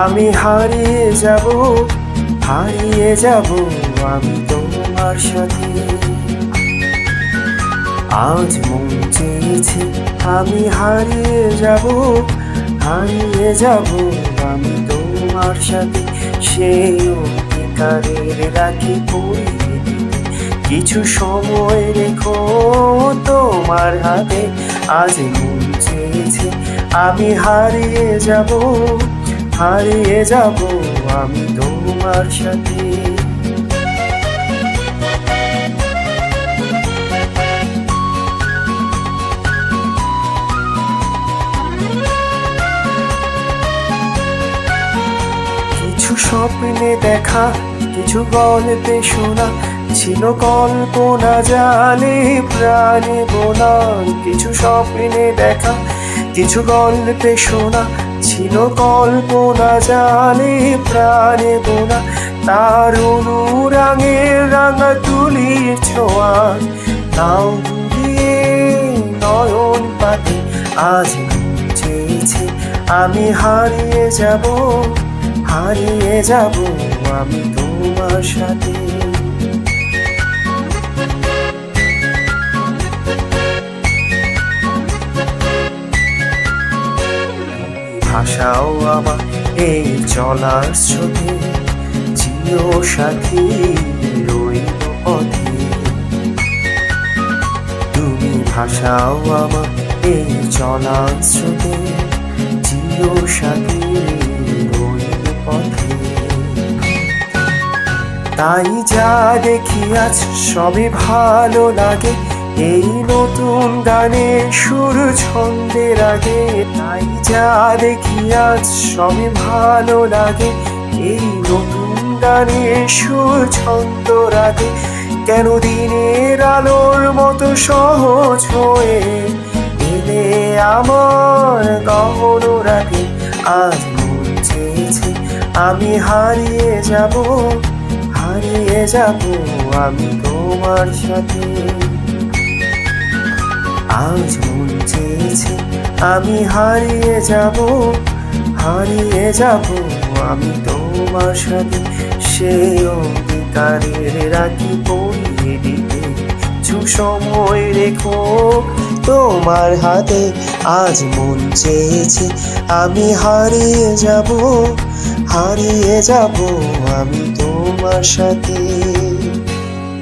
আমি হারিয়ে যাব, হারিয়ে যাব আমি তোমার সাথে। আজ মন চেয়েছে আমি হারিয়ে যাব, হারিয়ে যাব আমি তোমার সাথে। সেই অধিকারের রাখি পরিয়ে দিতে কিছু সময় রেখো তোমার হাতে। আজ মন চেয়েছে আমি হারিয়ে যাব, হারিয়ে যাব আমি তোমার সাথে। কিছু স্বপ্নে দেখা, কিছু গল্পে শোনা, ছিল কল্পনা জালে প্রাণে বোনা। কিছু স্বপ্নে দেখা, কিছু গল্পে শোনা, ছিল কল্পনা জালে প্রাণে বোনা। তার অনুরাঙের রাঙা তুলির ছোঁয়া নাও দিয়ে নয়ন পাতে। আজ মন চেয়েছে আমি হারিয়ে যাব, হারিয়ে যাব আমি তোমার সাথে। ভাষাও আমার এই চলার স্রোতে, জিও সাথী রইল পথে। তুমি ভাষাও আমার এই চলার স্রোতে, জিও সাথী রইল পথে। তাই যা দেখি আজ সবই ভালো লাগে, এই নতুন গানে সুর ছন্দের আগে। তাই যা দেখি আজ সবই ভালো লাগে, এই নতুন গানে সুর ছন্দ রাগে। কেন দিনের আলোর মতো সহজ হয়ে এলে আমার গহন রাগে। আজ মন চেয়েছে আমি হারিয়ে যাব, হারিয়ে যাব আমি তোমার সাথে। আজ মন চেয়েছে আমি হারিয়ে যাব, হারিয়ে যাব আমি তোমার সাথে। সেই অধিকারের রাখি পরিয়ে দিতে কিছু সময় রেখো তোমার হাতে। আজ মন চেয়েছে আমি হারিয়ে যাব, হারিয়ে যাব আমি তোমার সাথে।